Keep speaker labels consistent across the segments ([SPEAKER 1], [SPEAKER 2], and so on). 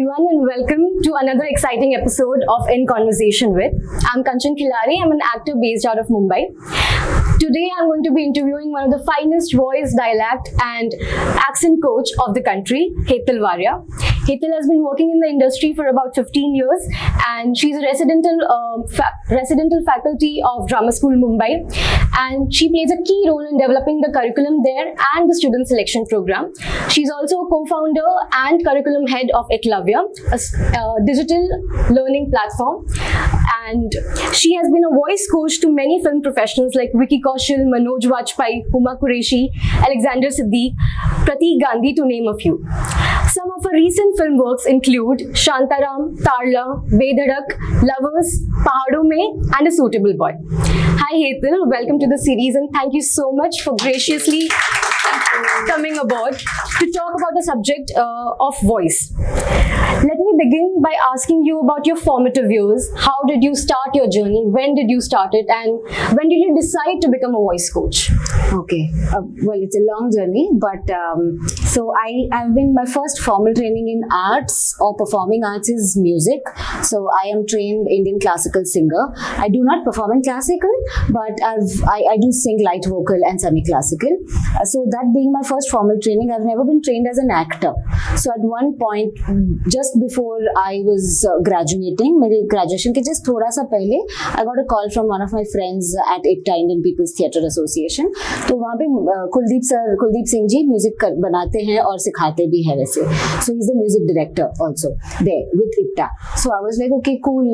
[SPEAKER 1] everyone and welcome to another exciting episode of In Conversation With. I'm Kanchan Khilari. I'm an actor based out of Mumbai. Today I'm going to be interviewing one of the finest voice, dialect and accent coach of the country, Hetal Varia. Hetal has been working in the industry for about 15 years and she's a residential faculty of Drama School Mumbai, and she plays a key role in developing the curriculum there and the student selection program. She's also a co-founder and curriculum head of Ekalavya, a digital learning platform, and she has been a voice coach to many film professionals like Vicky Kaushal, Manoj Bajpayee, Huma Qureshi, Siddig, Pratik Gandhi, to name a few. Some of her recent film works include Shantaram, Tarla, Bedhadak, Lovers, Pahadon, and A Suitable Boy. Hi Hetal, welcome to the series and thank you so much for graciously coming aboard to talk about the subject of voice. Let me begin by asking you about your formative years. How did you start your journey? When did you start it? And when did you decide to become a voice coach?
[SPEAKER 2] Okay, well, it's a long journey, but so I've been, my first formal training in arts or performing arts is music. So I am trained Indian classical singer. I do not perform in classical, but I do sing light vocal and semi-classical. So that being my first formal training, I've never been trained as an actor. So at one point, just before I was graduating, my graduation ke just thoda sa pehle, I got a call from one of my friends at IPTA, Indian People's Theatre Association. तो वहाँ पे Kuldeep Singh ji music बनाते हैं और सिखाते भी हैं वैसे. So he's the music director also there with IPTA. So I was like, okay, cool.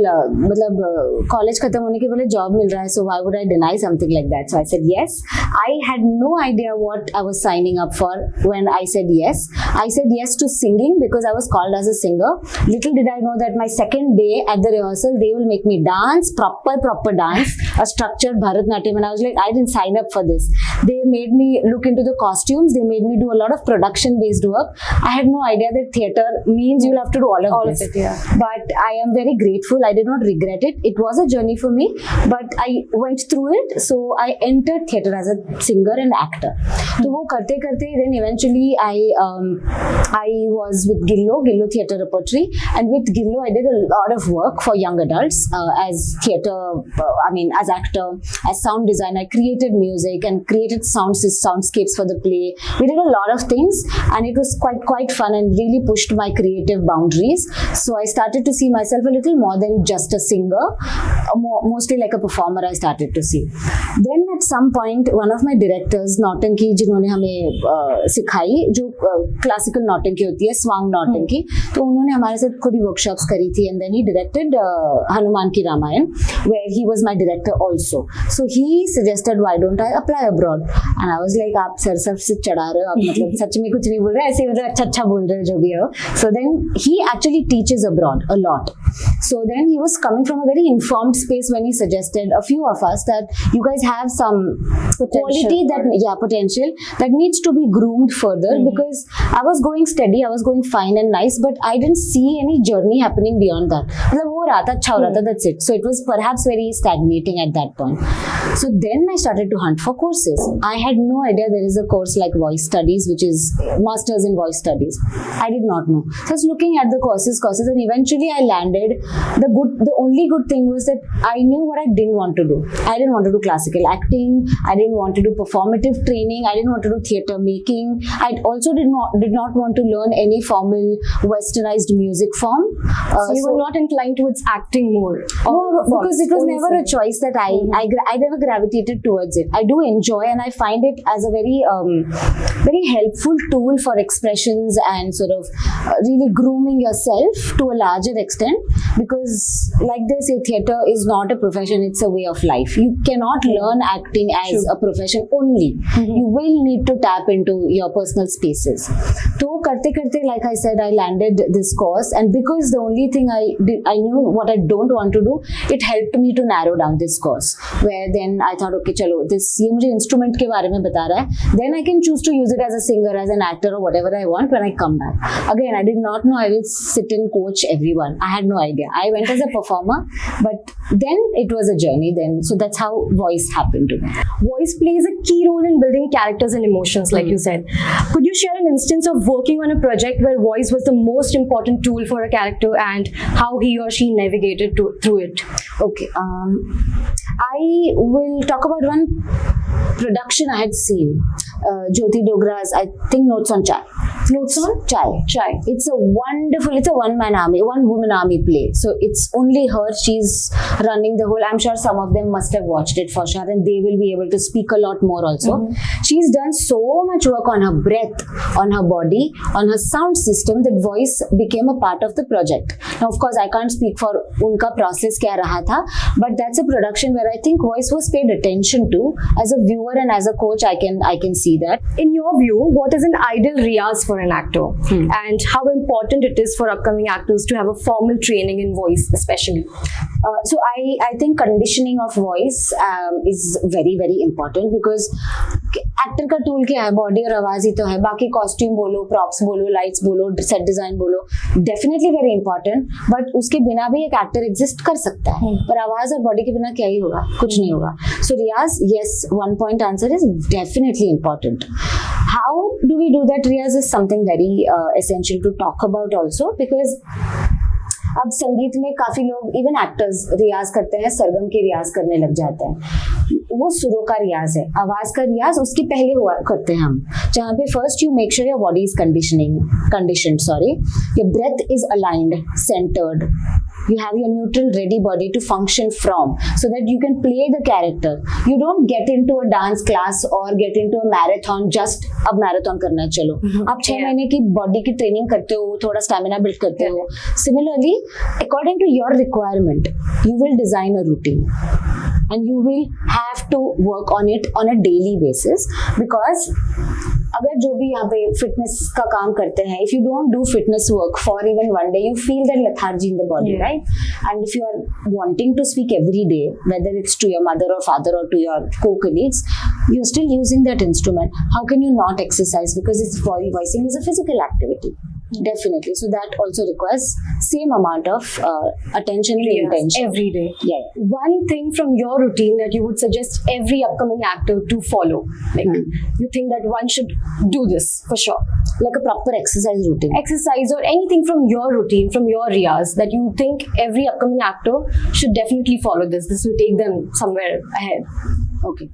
[SPEAKER 2] मतलब college खत्म होने के पहले job मिल रहा है, so why would I deny something like that? So I said yes. I had no idea what I was signing up for when I said yes. I said yes to singing because I was called as a singer. Little did I know that my second day at the rehearsal, they will make me dance, proper dance, a structured Bharatnatyam, and I was like, I didn't sign up for this. They made me look into the costumes. They made me do a lot of production-based work. I had no idea that theatre means you'll have to do all of this.
[SPEAKER 1] Of it, yeah.
[SPEAKER 2] But I am very grateful. I did not regret it. It was a journey for me, but I went through it. So I entered theatre as a singer and actor. So wo karte, then eventually I was with Gillo Theatre Repertory, and with Gillo I did a lot of work for young adults as theatre, as actor, as sound designer. I created music and created soundscapes for the play. We did a lot of things and it was quite fun and really pushed my creative boundaries. So I started to see myself a little more than just a singer, mostly like a performer I started to see. Then at some point, one of my directors, नौटंकी जिन्होंने हमें सिखाई, जो classical नौटंकी होती है, स्वांग नौटंकी, तो उन्होंने हमारे साथ खुद ही वर्कशॉप्स करी थी, and then he directed Hanuman की Ramayan, where he was my director also. So he suggested, why don't I apply abroad? And I was like, आप सर से चढ़ा रहे हो, आप मतलब सच में कुछ नहीं बोल रहे, ऐसे मतलब अच्छा बोल रहे हो जो भी हो. So then he actually teaches abroad a lot. So then he was coming from a very informed space when he suggested a few of us that you guys have some quality potential that needs to be groomed further, because I was going steady, I was going fine and nice, but I didn't see any journey happening beyond that. मतलब हो रहा था, अच्छा हो रहा था, that's it. So it was perhaps very stagnating at that point. So then I started to hunt for courses. I had no idea there is a course like voice studies, which is masters in voice studies. I did not know. So I was looking at the courses, and eventually I landed. The only good thing was that I knew what I didn't want to do. I didn't want to do classical acting. I didn't want to do performative training. I didn't want to do theatre making. I also did not want to learn any formal westernized music form.
[SPEAKER 1] So you were not inclined towards acting more?
[SPEAKER 2] No, because it was never a choice that I never gravitated towards it. I do enjoy and I find it as a very helpful tool for expressions and sort of really grooming yourself to a larger extent, because like they say, theatre is not a profession, it's a way of life. You cannot learn acting as a profession only. You will need to tap into your personal spaces. So karte, like I said, I landed this course, and because the only thing I knew what I don't want to do, it helped me to narrow down this course, where then I thought, okay, chalo, ये मुझे instrument के बारे में बता रहा है, then I can choose to use it as a singer, as an actor, or whatever I want when I come back. Again, I did not know I will sit and coach everyone. I had no idea. I went as a performer, but then it was a journey then. So that's how voice happened to me.
[SPEAKER 1] Voice plays a key role in building characters and emotions, like you said. Could you share an instance of working on a project where voice was the most important tool for a character and how he or she navigated through it?
[SPEAKER 2] Okay, I will talk about one production I had seen. Jyoti Dogra's, I think, Notes on Chai. Notes on Chai.
[SPEAKER 1] Chai.
[SPEAKER 2] It's a one-man army, one-woman army play. So it's only her. She's running the whole. I'm sure some of them must have watched it for sure, and they will be able to speak a lot more also. She's done so much work on her breath, on her body, on her sound system that voice became a part of the project. Now, of course, I can't speak for unka process kya raha tha, but that's a production where I think voice was paid attention to. As a viewer and as a coach, I can see that.
[SPEAKER 1] In your view, what is an ideal riyaz for an actor, and how important it is for upcoming actors to have a formal training in voice, especially?
[SPEAKER 2] So I think conditioning of voice is very very important, because actor का tool क्या है, body और आवाज ही तो है, बाकी costume बोलो, props बोलो, लाइट्स बोलो, सेट डिजाइन बोलो, डेफिनेटली वेरी इंपॉर्टेंट, बट उसके बिना भी एक एक्टर एग्जिस्ट कर सकता है, पर आवाज और बॉडी के बिना क्या ही होगा, कुछ नहीं होगा. So riyaz, yes, one point answer is definitely important. How do we do that riyaz is something very essential to talk about also, because अब संगीत में काफी लोग, इवन एक्टर्स, रियाज करते हैं, सरगम के रियाज करने लग जाते हैं. वो सुरों का रियाज है, आवाज का रियाज उसके पहले हुआ करते हैं हम, जहाँ पे first you make sure your body is conditioned, your breath is aligned, centred, you have your neutral ready body to function from, so that you can play the character. You don't get into a dance class or get into a marathon just अब marathon करना है चलो. आप 6 महीने की body की training करते हो, थोड़ा स्टैमिना बिल्ड करते हो. Similarly, according to your requirement, you will design a routine and you will have to work on it on a daily basis, because अगर जो भी यहाँ पे फिटनेस का काम करते हैं, if you don't do fitness work for even one day, you feel that lethargy in the body, right? And if you are wanting to speak every day, whether it's to your mother or father or to your co-colleagues, you're still using that instrument. How can you not exercise? Because it's voicing is a physical activity. Definitely. So that also requires same amount of attention and intention.
[SPEAKER 1] Every day.
[SPEAKER 2] Yeah.
[SPEAKER 1] One thing from your routine that you would suggest every upcoming actor to follow, like you think that one should do this for sure,
[SPEAKER 2] Like a proper exercise routine.
[SPEAKER 1] exercise or anything from your routine, from your riyaz, that you think every upcoming actor should definitely follow this will take them somewhere ahead.
[SPEAKER 2] Okay.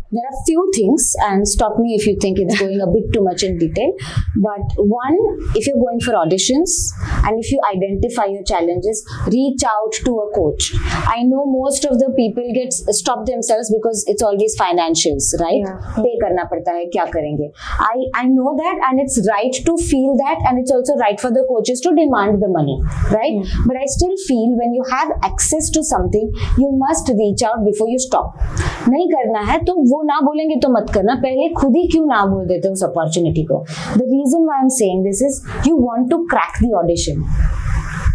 [SPEAKER 2] There are few things, and stop me if you think it's going a bit too much in detail. But one, if you're going for auditions and if you identify your challenges, reach out to a coach. I know most of the people stop themselves because it's always financials, right? Pay karna padta hai, kya karenge? I know that, and it's right to feel that, and it's also right for the coaches to demand the money, right? But I still feel when you have access to something, you must reach out before you stop. नहीं करना है तो वो ना बोलेंगे तो मत करना, पहले खुद ही क्यों ना बोल देते उस अपॉर्चुनिटी को. The reason why I am saying this is you want to crack the audition.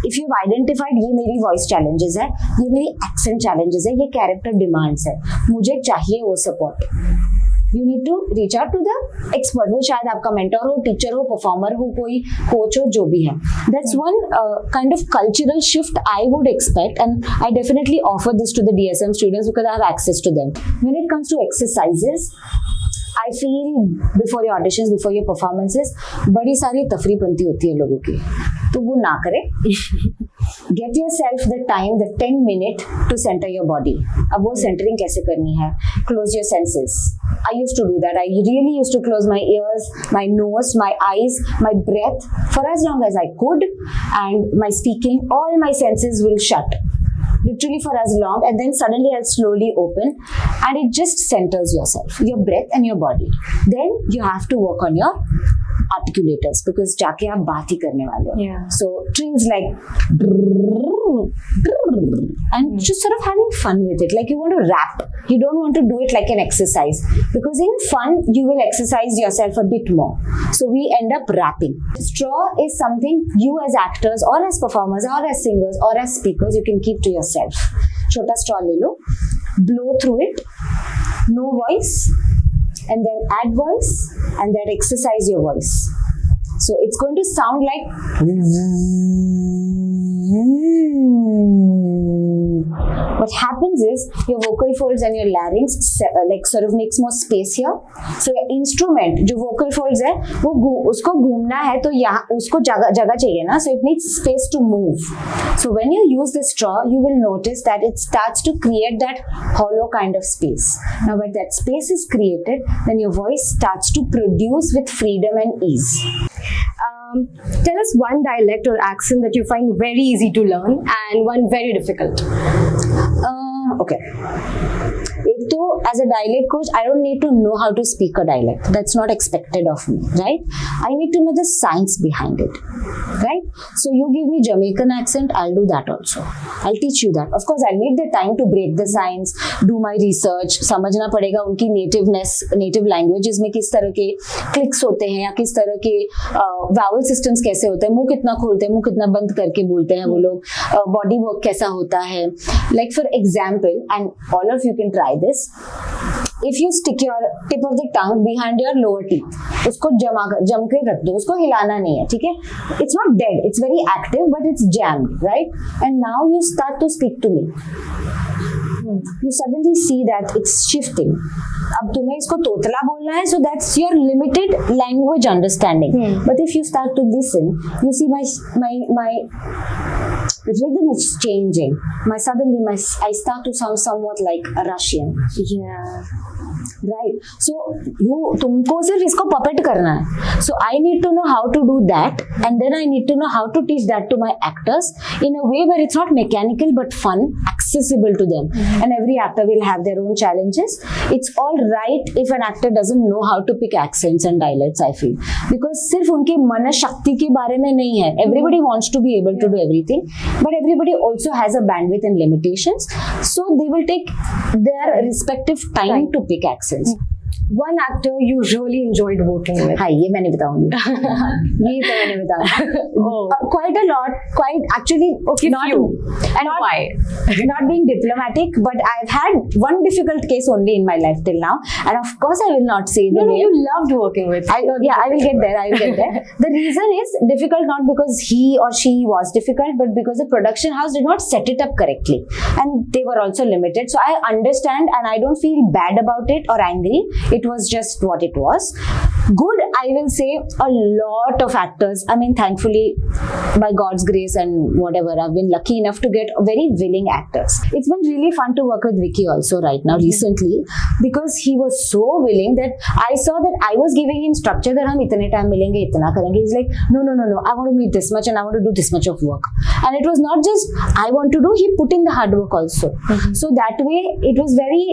[SPEAKER 2] If you identified ये मेरी वॉइस चैलेंजेस है, ये मेरी एक्सेंट चैलेंजेस है, ये कैरेक्टर डिमांड्स है, मुझे चाहिए वो support, you need to reach out to the expert. वो शायद आपका मेंटर हो, टीचर हो, परफॉर्मर हो, कोई कोच हो, जो भी है. That's one kind of cultural shift I would expect, and I definitely offer this to the DSM students because I have access to them. When it comes to exercises, I feel before your auditions, before your performances, बड़ी सारी तफरीपंती होती है लोगों की, तो वो ना करें. Get yourself the time, the 10 minute to center your body. अब वो centering कैसे करनी है? Close your senses. I used to do that. I really used to close my ears, my nose, my eyes, my breath for as long as I could, and my speaking, all my senses will shut. Literally for as long, and then suddenly I'll slowly open, and it just centers yourself, your breath and your body. Then you have to work on your articulators, because जाके आप बात ही करने वाले हो. So trims like and just sort of having fun with it, like you want to rap. You don't want to do it like an exercise, because in fun you will exercise yourself a bit more. So we end up rapping. Straw is something you as actors or as performers or as singers or as speakers you can keep to yourself. छोटा straw ले लो, blow through it, no voice, and then add voice, and then exercise your voice. So it's going to sound like What happens is your vocal folds and your larynx like sort of makes more space here. So your instrument जो vocal folds है वो उसको घूमना है तो यहाँ उसको जगह चाहिए ना, so it needs space to move. So when you use the straw, you will notice that it starts to create that hollow kind of space. Now when that space is created, then your voice starts to produce with freedom and ease.
[SPEAKER 1] Tell us one dialect or accent that you find very easy to learn and one very difficult.
[SPEAKER 2] Okay. So as a dialect coach, I don't need to know how to speak a dialect. That's not expected of me, right? I need to know the science behind it, right? So you give me Jamaican accent, I'll do that also. I'll teach you that. Of course, I'll need the time to break the science, do my research, समझना पड़ेगा उनकी native languages में किस तरह के clicks होते हैं या किस तरह के vowel systems कैसे होते हैं, मुंह कितना खोलते हैं, मुंह कितना बंद करके बोलते हैं वो लोग, body work कैसा होता है. Like for example, and all of you can try this. If you stick your tip of the tongue behind your lower teeth, उसको जम के रख दो, उसको हिलाना नहीं है, ठीक है? It's not dead, it's very active, but it's jammed, right? And now you start to speak to me. You suddenly see that it's shifting. अब तुम्हें इसको तोतला बोलना है, so that's your limited language understanding. But if you start to listen, you see my rhythm is changing. I start to sound somewhat like a Russian.
[SPEAKER 1] Yeah.
[SPEAKER 2] Right. So तुमको सिर्फ इसको puppet करना है. So I need to know how to do that, and then I need to know how to teach that to my actors in a way where it's not mechanical but fun, accessible to them. And every actor will have their own challenges. It's all right if an actor doesn't know how to pick accents and dialects, I feel, because सिर्फ उनके मन शक्ति के बारे में नहीं है. Everybody wants to be able to do everything, but everybody also has a bandwidth and limitations. So they will take their respective time to pick accents.
[SPEAKER 1] One actor you really enjoyed working with.
[SPEAKER 2] हाँ, ये मैंने बताऊंगी. ये तो मैंने बताऊंगी. Quite a lot. Quite actually.
[SPEAKER 1] Okay,
[SPEAKER 2] not
[SPEAKER 1] few. And
[SPEAKER 2] not,
[SPEAKER 1] why?
[SPEAKER 2] Not being diplomatic, but I've had one difficult case only in my life till now, and of course I will not say the name.
[SPEAKER 1] You loved working with.
[SPEAKER 2] I will get there. The reason is difficult not because he or she was difficult, but because the production house did not set it up correctly, and they were also limited. So I understand, and I don't feel bad about it or angry. It was just what it was. Good, I will say, a lot of actors. I mean, thankfully, by God's grace and whatever, I've been lucky enough to get very willing actors. It's been really fun to work with Vicky also right now, recently, because he was so willing that I saw that I was giving him structure that हम इतने time मिलेंगे, इतना करेंगे. He's like, no, I want to meet this much and I want to do this much of work. And it was not just I want to do, he put in the hard work also. So that way, it was very,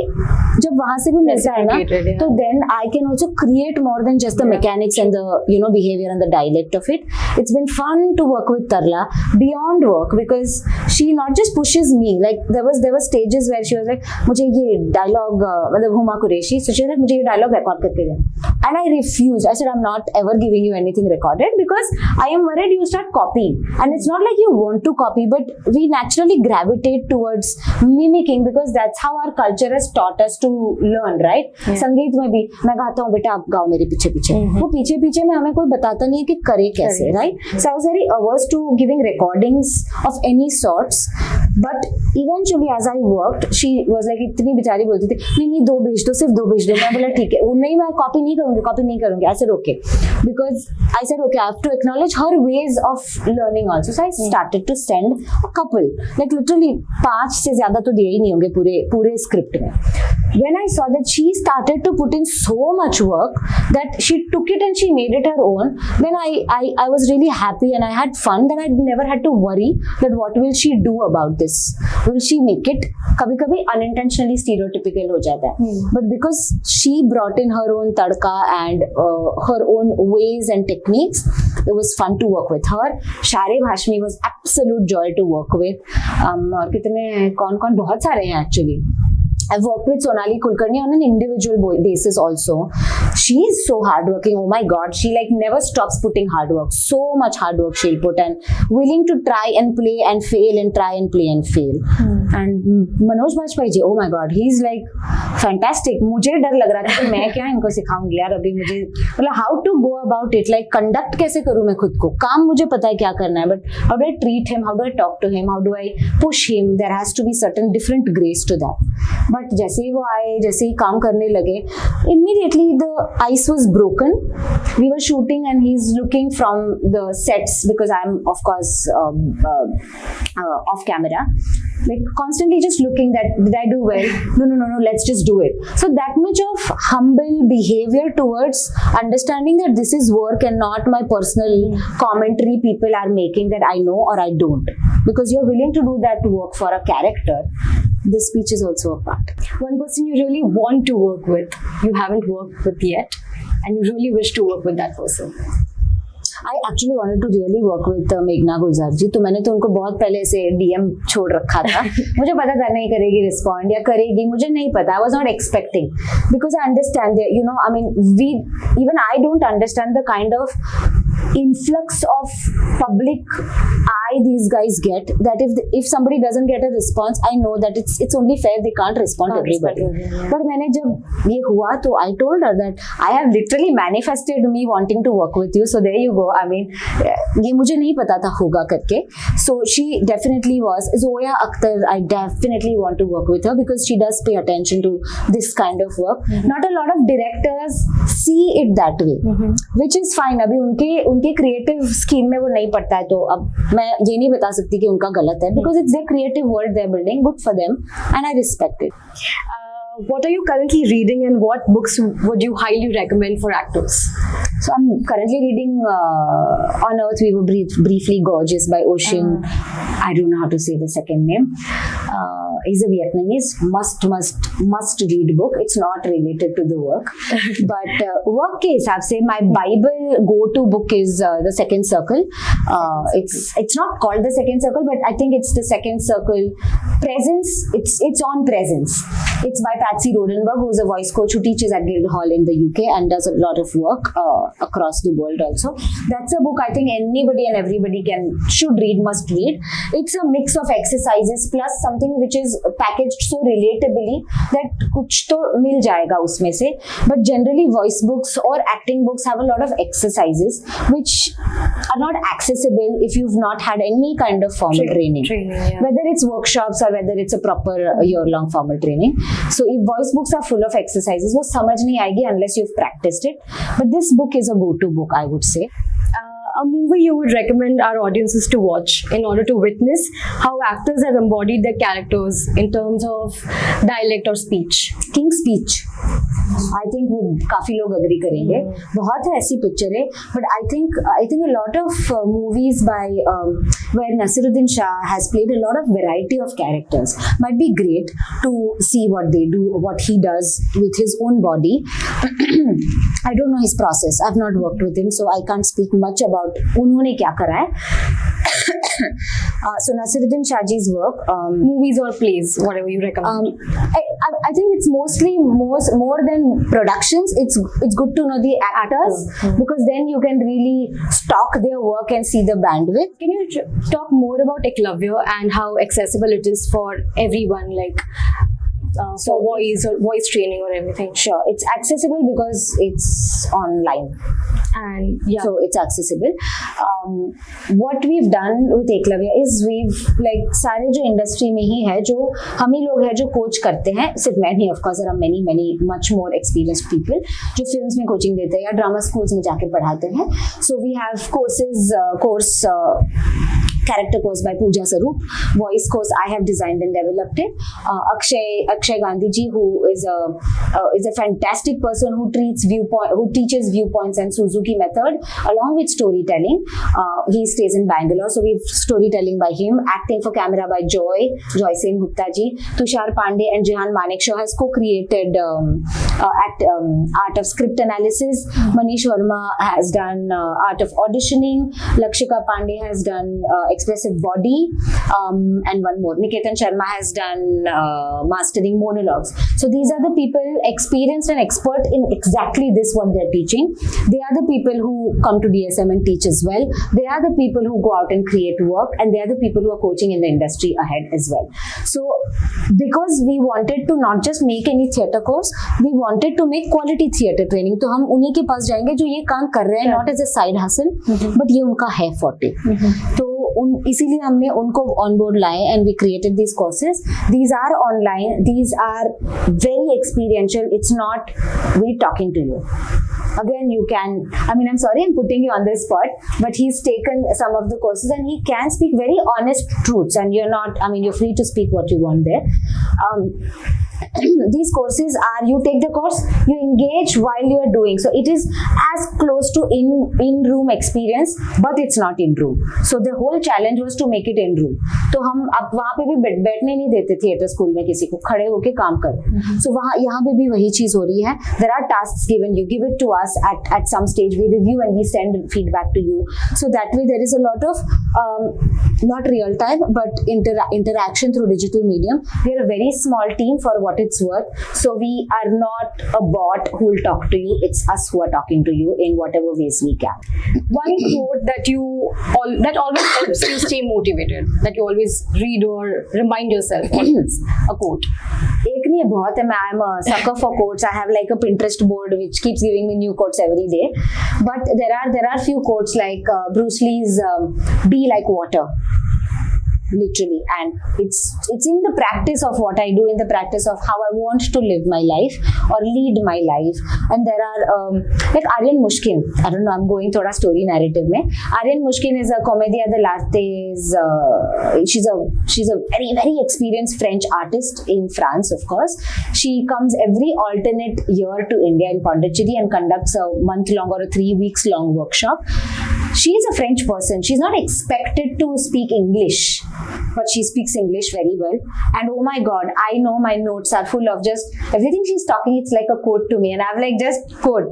[SPEAKER 2] जब वहाँ से भी मिलता है ना, तो then I can also create more than just the mechanics and the behavior and the dialect of it. It's been fun to work with Tarla beyond work, because she not just pushes me. Like there were stages where she was like, मुझे ये dialogue मतलब Huma Qureshi, so she was like, मुझे ये dialogue record करके दे. And I refused. I said, I'm not ever giving you anything recorded because I am worried you start copying. And it's not like you want to copy, but we naturally gravitate towards mimicking because that's how our culture has taught us to learn, right? संगीत में भी मैं गाता हूँ, बेटा आप गाओ मेरे पीछे पीछे. वो पीछे पीछे में हमें कोई बताता नहीं है कि करे कैसे, right? So I was very averse to giving recordings of any sorts. But eventually as I worked, she was like, इतनी बेचारी बोलती थी, नहीं दो भेज दो, सिर्फ दो भेज दो. मैं बोला ठीक है, नहीं मैं कॉपी नहीं करूँगी. I said okay, because I said okay, I have to acknowledge her ways of learning also. So I started to send a couple, like literally 5 से ज्यादा तो दिए ही नहीं होंगे पूरे स्क्रिप्ट में. When I saw that she started to put in so much work that she took it and she made it her own, then I was really happy and I had fun. Then I never had to worry that what will she do about this? Will she make it? कभी-कभी unintentionally stereotypical हो जाता है. But because she brought in her own tadka and her own ways and techniques, it was fun to work with her. Sharev Hashmi was absolute joy to work with. और कितने कौन बहुत सारे हैं actually. I've worked with Sonali Kulkarni on an individual basis also. She's so hardworking. Oh my God, she like never stops putting hard work. So much hard work she'll put and willing to try and play and fail and try and play and fail. And Manoj Bajpayee ji, oh my God, he's like fantastic. मुझे डर लग रहा था कि मैं क्या इनको सिखाऊंगी यार अभी मुझे मतलब how to go about it, like conduct कैसे करूँ मैं खुद को. काम मुझे पता है क्या करना है, but how do I treat him, how do I talk to him, how do I push him, there has to be certain different grace to that. But जैसे ही वो आए, जैसे ही काम करने लगे, immediately the ice was broken. We were shooting and he's looking from the sets because I'm of course off camera, like constantly just looking that did I do well, no, let's just do it. So that much of humble behavior towards understanding that this is work and not my personal commentary people are making that I know or I don't, because you're willing to do that work for a character. This speech is also a part.
[SPEAKER 1] One person you really want to work with, you haven't worked with yet, and you really wish to work with that person.
[SPEAKER 2] I actually wanted to really work with मेघना गुलजार जी. तो मैंने तो उनको बहुत पहले से DM छोड़ रखा था. मुझे पता था नहीं करेगी रिस्पॉन्ड या करेगी, मुझे नहीं पता. I was not expecting because I understand that, you know, I mean even I don't understand the kind of influx of public eye these guys get, that if somebody doesn't get a response, I know that it's only fair they can't respond to everybody. But मैंने जब ये हुआ तो I told her that I have literally manifested me wanting to work with you, so there you go. I mean ये मुझे नहीं पता था होगा करके. So she definitely was. Zoya Akhtar, I definitely want to work with her because she does pay attention to this kind of work. Not a lot of directors see it that way, which is fine. अभी उनके creative scheme में वो नहीं पड़ता है, तो अब मैं ये नहीं बता सकती कि उनका गलत है, because it's their creative world they're building. Good for them and I respect it.
[SPEAKER 1] What are you currently reading and what books would you highly recommend for actors?
[SPEAKER 2] So I'm currently reading On Earth We Were Briefly Gorgeous by Ocean. I don't know how to say the second name. He's a Vietnamese. Must read book. It's not related to the work. But work के हिसाब से my Bible go-to book is The Second Circle. It's not called The Second Circle, but I think it's The Second Circle. Presence. It's on presence. It's by Patsy Rodenberg, who's a voice coach who teaches at Guildhall in the UK and does a lot of work across the world also. That's a book I think anybody and everybody should read, must read. It's a mix of exercises plus something which is packaged so relatably that कुछ तो मिल जाएगा उसमें से. But generally voice books or acting books have a lot of exercises which are not accessible if you've not had any kind of formal training.
[SPEAKER 1] Yeah.
[SPEAKER 2] Whether it's workshops or whether it's a proper year-long formal training. So if voice books are full of exercises, वो समझ नहीं आएगी unless you've practiced it. But this book is a go-to book, I would say.
[SPEAKER 1] A movie you would recommend our audiences to watch in order to witness how actors have embodied their characters in terms of dialect or speech?
[SPEAKER 2] King's Speech. I think वो काफी लोग agree करेंगे. बहुत है ऐसी picture है, but I think a lot of movies by where Nasiruddin Shah has played a lot of variety of characters might be great to see what they do, what he does with his own body. I don't know his process. I've not worked with him, so I can't speak much about उन्होंने क्या करा है. So Nasiruddin Shahji's work,
[SPEAKER 1] Movies or plays, whatever you recommend.
[SPEAKER 2] I think it's mostly more than productions. It's good to know the actors because then you can really stalk their work and see the bandwidth.
[SPEAKER 1] Can you talk more about Ekalavya and how accessible it is for everyone, like for voice training or everything?
[SPEAKER 2] Sure, it's accessible because it's online.
[SPEAKER 1] And yeah,
[SPEAKER 2] so it's accessible. What we've done with Ekalavya is we've like सारे जो industry में ही है, जो हम ही लोग हैं जो coach करते हैं, सिर्फ मैं नहीं, of course there are many much more experienced people जो फिल्म्स में कोचिंग देते हैं या ड्रामा स्कूल्स में जाके पढ़ाते हैं. So we have course character course by Pooja Saroop, voice course I have designed and developed it. Akshay Gandhi ji, who is a fantastic person who teaches viewpoints and Suzuki method along with storytelling. He stays in Bangalore, so we've storytelling by him, acting for camera by Joy Sen Gupta ji. Tushar Pandey and Jihan Manekshaw has co-created art of script analysis. Manish Verma has done art of auditioning. Lakshika Pandey has done expressive body, and one more. Niketan Sharma has done mastering monologues. So these are the people experienced and expert in exactly this one they're teaching. They are the people who come to DSM and teach as well. They are the people who go out and create work, and they are the people who are coaching in the industry ahead as well. So because we wanted to not just make any theatre course, we wanted to make quality theatre training. तो हम उन्हीं के पास जाएंगे जो ये काम कर रहे हैं, not as a side hustle, but ये उनका है forte. तो इसीलिए हमने उनको on board लाए and we created these courses. These are online. These are very experiential. It's not we talking to you. Again, you can, I mean, I'm sorry I'm putting you on this spot, but he's taken some of the courses and he can speak very honest truths, and you're not, I mean, you're free to speak what you want there. These courses are, you take the course, you engage while you're doing. So it is as close to in-room experience, but it's not in-room. So the whole challenge was to make it in-room. तो हम अब वहाँ पे भी बैठने नहीं देते theatre school में किसी को, खड़े होके काम करो. So वहाँ यहाँ पे भी वही चीज हो रही है. There are tasks given, you give it to us at some stage, we review and we send feedback to you. So that way there is a lot of not real time but interaction through digital medium. We are a very small team for what it's worth. So we are not a bot who will talk to you. It's us who are talking to you in whatever ways we can.
[SPEAKER 1] One quote that always helps you stay motivated, that you always read or remind yourself. A quote.
[SPEAKER 2] एक नहीं है, बहुत है. I am a sucker for quotes. I have like a Pinterest board which keeps giving me new quotes every day. But there are few quotes like Bruce Lee's "Be like water." Literally, and it's in the practice of what I do, in the practice of how I want to live my life or lead my life. And there are like Aryan Mushkin. I don't know, I'm going thoda story narrative mein. Aryan Mushkin is a comédie dell'arte. She's a very very experienced French artist in France, of course. She comes every alternate year to India in Pondicherry and conducts a month-long or a 3 weeks long workshop. She is a French person. She's not expected to speak English, but she speaks English very well. And oh my God, I know my notes are full of just everything she's talking. It's like a quote to me, and I'm like just quote.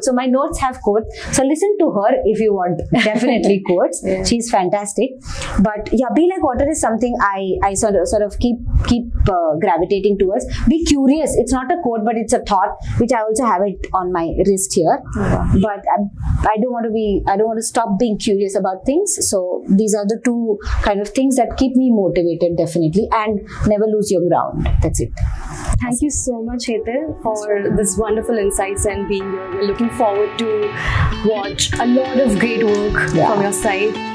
[SPEAKER 2] So my notes have quotes. So listen to her if you want. Definitely quotes. Yeah. She's fantastic. But yeah, be like water is something I sort of keep gravitating towards. Be curious. It's not a quote, but it's a thought, which I also have it on my wrist here. Yeah. But I don't want to stop being curious about things. So these are the two kind of things that keep me motivated, definitely, and never lose your ground. That's it.
[SPEAKER 1] Thank you so much, Hetal, for this wonderful insights and being here. We're looking forward to watch a lot of great work from your side.